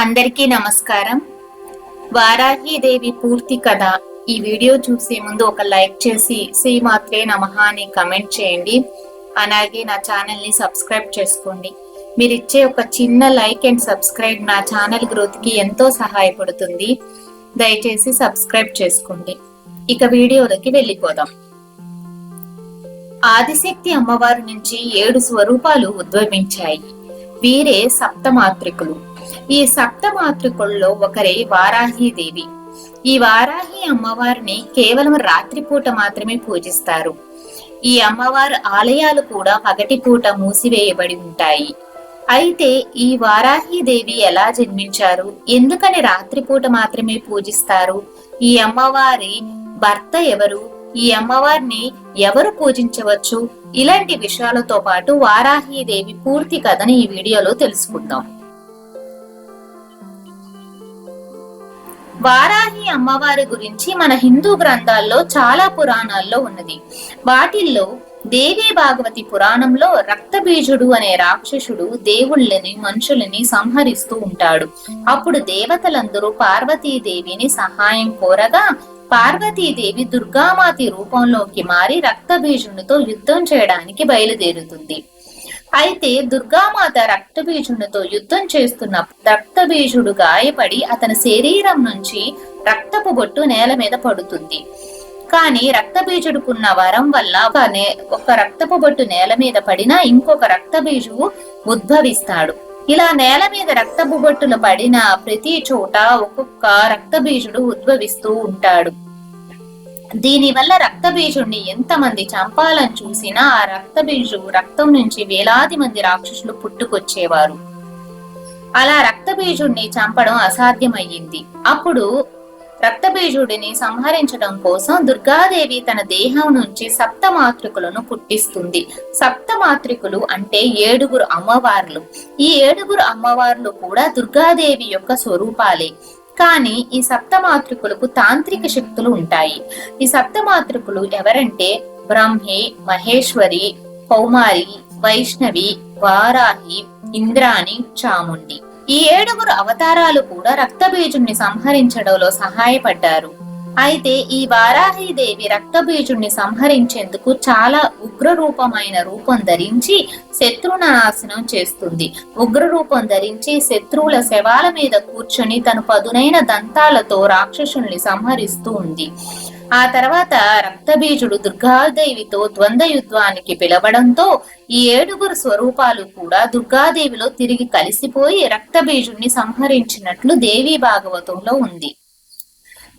అందరికీ నమస్కారం. వారాహీదేవి పూర్తి కథ ఈ వీడియో చూసే ముందు ఒక లైక్ చేసి శ్రీమాత్రే నమః అని కమెంట్ చేయండి. అలాగే నా ఛానల్ ని సబ్స్క్రైబ్ చేసుకోండి. మీరు ఇచ్చే ఒక చిన్న లైక్ అండ్ సబ్స్క్రైబ్ నా ఛానల్ గ్రోత్ కి ఎంతో సహాయపడుతుంది. దయచేసి సబ్స్క్రైబ్ చేసుకోండి. ఇక వీడియోలోకి వెళ్ళిపోదాం. ఆదిశక్తి అమ్మవారి నుంచి 7 స్వరూపాలు ఉద్భవించాయి. వీరే సప్తమాత్రికులు. ఈ సప్తమాతృకుల్లో ఒకరే వారాహీదేవి. ఈ వారాహి అమ్మవారిని కేవలం రాత్రిపూట మాత్రమే పూజిస్తారు. ఈ అమ్మవారి ఆలయాలు కూడా పగటిపూట మూసివేయబడి ఉంటాయి. అయితే ఈ వారాహీదేవి ఎలా జన్మించారు, ఎందుకని రాత్రిపూట మాత్రమే పూజిస్తారు, ఈ అమ్మవారి భర్త ఎవరు, ఈ అమ్మవారిని ఎవరు పూజించవచ్చు, ఇలాంటి విషయాలతో పాటు వారాహీదేవి పూర్తి కథని ఈ వీడియోలో తెలుసుకుందాం. వారాహి అమ్మవారి గురించి మన హిందూ గ్రంథాల్లో చాలా పురాణాల్లో ఉన్నది. వాటిల్లో దేవి భాగవతి పురాణంలో రక్తబీజుడు అనే రాక్షసుడు దేవుళ్ళని మనుషులని సంహరిస్తూ ఉంటాడు. అప్పుడు దేవతలందరూ పార్వతీదేవిని సహాయం కోరగా పార్వతీదేవి దుర్గామాతి రూపంలోకి మారి రక్తబీజునితో యుద్ధం చేయడానికి బయలుదేరుతుంది. అయితే దుర్గామాత రక్తబీజునితో యుద్ధం చేస్తున్న రక్తబీజుడు గాయపడి అతని శరీరం నుంచి రక్తపు బొట్టు నేల మీద పడుతుంది. కానీ రక్తబీజుడుకున్న వరం వల్ల ఒక రక్తపు బొట్టు నేల మీద పడినా ఇంకొక రక్తబీజువు ఉద్భవిస్తాడు. ఇలా నేల మీద రక్తపు బొట్టులు పడిన ప్రతి చోట ఒక్కొక్క రక్తబీజుడు ఉద్భవిస్తూ ఉంటాడు. దీనివల్ల రక్తబీజుడిని ఎంతమంది చంపాలని చూసినా ఆ రక్తబీజు రక్తం నుంచి వేలాది మంది రాక్షసులు పుట్టుకొచ్చేవారు. అలా రక్తబీజుడిని చంపడం అసాధ్యమయ్యింది. అప్పుడు రక్తబీజుడిని సంహరించడం కోసం దుర్గాదేవి తన దేహం నుంచి సప్తమాతృకులను పుట్టిస్తుంది. సప్తమాతృకులు అంటే 7 అమ్మవార్లు. ఈ 7 అమ్మవార్లు కూడా దుర్గాదేవి యొక్క స్వరూపాలే. కానీ ఈ సప్తమాతృకులకు తాంత్రిక శక్తులు ఉంటాయి. ఈ సప్తమాతృకులు ఎవరంటే బ్రహ్మి, మహేశ్వరి, కౌమారి, వైష్ణవి, వారాహి, ఇంద్రాణి, చాముండి. ఈ 7 అవతారాలు కూడా రక్తబీజుణ్ణి సంహరించడంలో సహాయపడ్డారు. అయితే ఈ వారాహీదేవి రక్తబీజుణ్ణి సంహరించేందుకు చాలా ఉగ్ర రూపమైన రూపం ధరించి శత్రువుల నాశనం చేస్తుంది. ఉగ్ర రూపం ధరించి శత్రువుల శవాల మీద కూర్చొని తన పదునైన దంతాలతో రాక్షసుల్ని సంహరిస్తూ ఉంది. ఆ తర్వాత రక్తబీజుడు దుర్గాదేవితో ద్వంద్వ యుద్ధానికి పిలవడంతో ఈ 7 స్వరూపాలు కూడా దుర్గాదేవిలో తిరిగి కలిసిపోయి రక్తబీజుణ్ణి సంహరించినట్లు దేవీ భాగవతంలో ఉంది.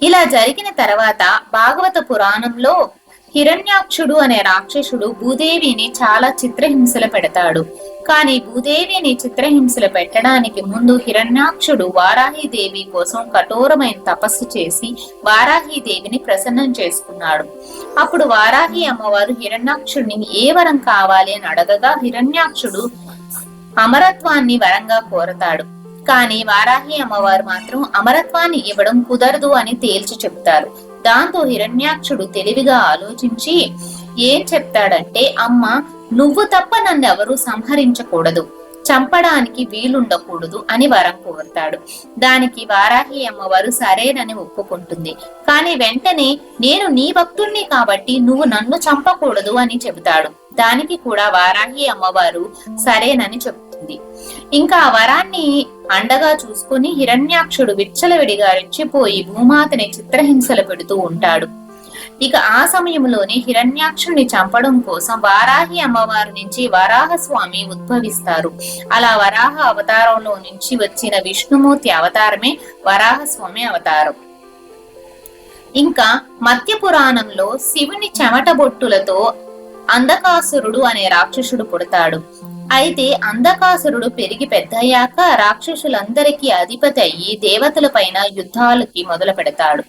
ఇలా జరిగిన తర్వాత భాగవత పురాణంలో హిరణ్యాక్షుడు అనే రాక్షసుడు భూదేవిని చాలా చిత్రహింసలు పెడతాడు. కానీ భూదేవిని చిత్రహింసలు పెట్టడానికి ముందు హిరణ్యాక్షుడు వారాహీదేవి కోసం కఠోరమైన తపస్సు చేసి వారాహీదేవిని ప్రసన్నం చేసుకున్నాడు. అప్పుడు వారాహి అమ్మవారు హిరణ్యాక్షుడిని ఏ వరం కావాలి అని అడగగా హిరణ్యాక్షుడు అమరత్వాన్ని వరంగా కోరతాడు. కానీ వారాహి అమ్మవారు మాత్రం అమరత్వాన్ని ఇవ్వడం కుదరదు అని తేల్చి చెప్తారు. దాంతో హిరణ్యాక్షుడు తెలివిగా ఆలోచించి ఏం చెప్తాడంటే, అమ్మ, నువ్వు తప్ప నన్ను ఎవరూ సంహరించకూడదు, చంపడానికి వీలుండకూడదు అని వరం కోరుతాడు. దానికి వారాహి అమ్మవారు సరేనని ఒప్పుకుంటుంది. కానీ వెంటనే నేను నీ భక్తుణ్ణి కాబట్టి నువ్వు నన్ను చంపకూడదు అని చెబుతాడు. దానికి కూడా వారాహి అమ్మవారు సరేనని చెప్తుంది. ఇంకా ఆ వరాన్ని అండగా చూసుకుని హిరణ్యాక్షుడు విచ్చలవిడిగా రెచ్చిపోయి భూమాతని చిత్రహింసలు పెడుతూ ఉంటాడు. ఇక ఆ సమయంలోనే హిరణ్యాక్షుడిని చంపడం కోసం వారాహి అమ్మవారి నుంచి వరాహస్వామి ఉద్భవిస్తారు. అలా వరాహ అవతారంలో నుంచి వచ్చిన విష్ణుమూర్తి అవతారమే వరాహస్వామి అవతారం. ఇంకా మత్య పురాణంలో శివుని చెమట బొట్టులతో అంధకాసురుడు అనే రాక్షసుడు పుడతాడు. అయితే అంధకాసురుడు పెరిగి పెద్దయ్యాక రాక్షసులందరికీ అధిపతి అయ్యి దేవతల పైన యుద్ధాలకి మొదలు పెడతాడు.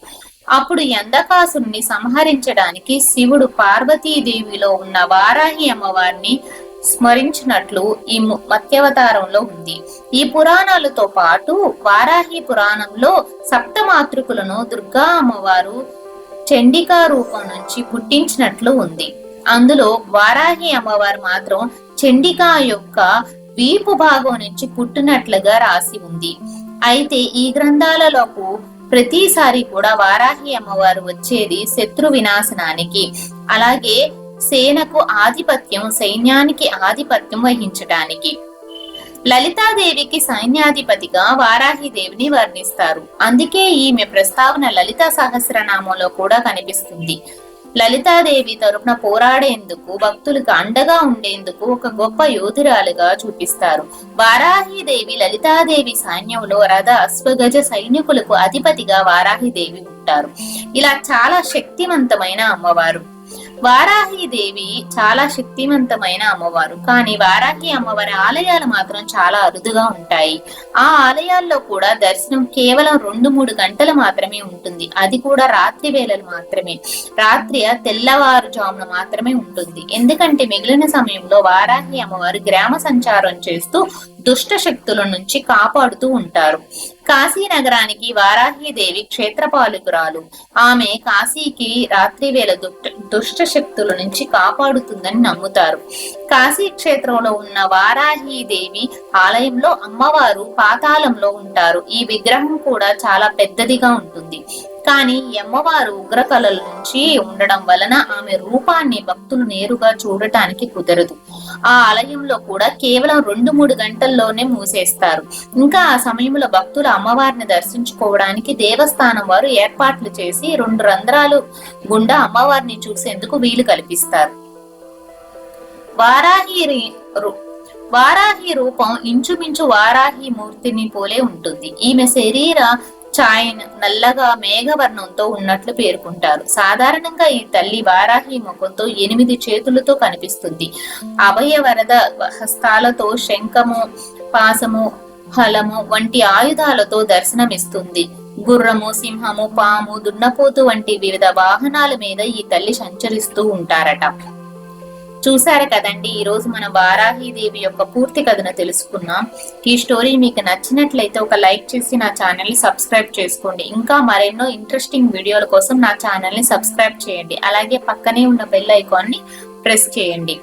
అప్పుడు ఈ అంధకాసురుని సంహరించడానికి శివుడు పార్వతీదేవిలో ఉన్న వారాహి అమ్మవారిని స్మరించినట్లు ఈ మత్స్యావతారంలో ఉంది. ఈ పురాణాలతో పాటు వారాహి పురాణంలో సప్తమాతృకులను దుర్గా అమ్మవారు చండికా రూపం నుంచి పుట్టించినట్లు ఉంది. అందులో వారాహి అమ్మవారు మాత్రం చండికా యొక్క వీపు భాగం నుంచి పుట్టినట్లుగా రాసి ఉంది. అయితే ఈ గ్రంథాలలోకి ప్రతిసారి కూడా వారాహి అమ్మవారు వచ్చేది శత్రు వినాశనానికి, అలాగే సేనకు ఆధిపత్యం, సైన్యానికి ఆధిపత్యం వహించడానికి. లలితాదేవికి సైన్యాధిపతిగా వారాహి దేవిని వర్ణిస్తారు. అందుకే ఈమె ప్రస్తావన లలితా సహస్రనామంలో కూడా కనిపిస్తుంది. లలితాదేవి తరపున పోరాడేందుకు, భక్తులకు అండగా ఉండేందుకు ఒక గొప్ప యోధురాలుగా చూపిస్తారు. వారాహిదేవి లలితాదేవి సైన్యంలో రథ, అశ్వగజ సైనికులకు అధిపతిగా వారాహిదేవి ఉంటారు. ఇలా చాలా శక్తివంతమైన అమ్మవారు. వారాహిదేవి చాలా శక్తివంతమైన అమ్మవారు. కానీ వారాహి అమ్మవారి ఆలయాలు మాత్రం చాలా అరుదుగా ఉంటాయి. ఆ ఆలయాల్లో కూడా దర్శనం కేవలం 2-3 గంటలు మాత్రమే ఉంటుంది. అది కూడా రాత్రి వేళలు మాత్రమే, రాత్రి తెల్లవారుజామున మాత్రమే ఉంటుంది. ఎందుకంటే మిగిలిన సమయంలో వారాహి అమ్మవారు గ్రామ సంచారం చేస్తూ దుష్ట శక్తుల నుంచి కాపాడుతూ ఉంటారు. కాశీ నగరానికి వారాహిదేవి క్షేత్రపాలకురాలు. ఆమె కాశీకి రాత్రి వేళ దుష్ట శక్తుల నుంచి కాపాడుతుందని నమ్ముతారు. కాశీ క్షేత్రంలో ఉన్న వారాహిదేవి ఆలయంలో అమ్మవారు పాతాళంలో ఉంటారు. ఈ విగ్రహం కూడా చాలా పెద్దదిగా ఉంటుంది. కానీ ఈ అమ్మవారు ఉగ్రకళల నుంచి ఉండడం వలన ఆమె రూపాన్ని భక్తులు నేరుగా చూడటానికి కుదరదు. ఆ ఆలయంలో కూడా కేవలం 2-3 గంటల్లోనే మూసేస్తారు. ఇంకా ఆ సమయంలో భక్తులు అమ్మవారిని దర్శించుకోవడానికి దేవస్థానం వారు ఏర్పాట్లు చేసి 2 రంధ్రాలు గుండా అమ్మవారిని చూసేందుకు వీలు కల్పిస్తారు. వారాహి రూపం ఇంచుమించు వారాహి మూర్తిని పోలే ఉంటుంది. ఈమె శరీర ఛాయన్ నల్లగా మేఘవర్ణంతో ఉన్నట్లు పేర్కొంటారు. సాధారణంగా ఈ తల్లి వారాహి ముఖంతో 8 చేతులతో కనిపిస్తుంది. అభయవరద హస్తాలతో శంఖము, పాసము, హలము వంటి ఆయుధాలతో దర్శనమిస్తుంది. గుర్రము, సింహము, పాము, దున్నపోతు వంటి వివిధ వాహనాల మీద ఈ తల్లి సంచరిస్తూ ఉంటారట. చూసారు కదండి, ఈ రోజు మనం వారాహిదేవి యొక్క పూర్తి కథను తెలుసుకున్నాం. ఈ స్టోరీ మీకు నచ్చినట్లయితే ఒక లైక్ చేసి నా ఛానల్ ని సబ్స్క్రైబ్ చేసుకోండి. ఇంకా మరెన్నో ఇంట్రెస్టింగ్ వీడియోల కోసం నా ఛానల్ ని సబ్స్క్రైబ్ చేయండి. అలాగే పక్కనే ఉన్న బెల్ ఐకాన్ ని ప్రెస్ చేయండి.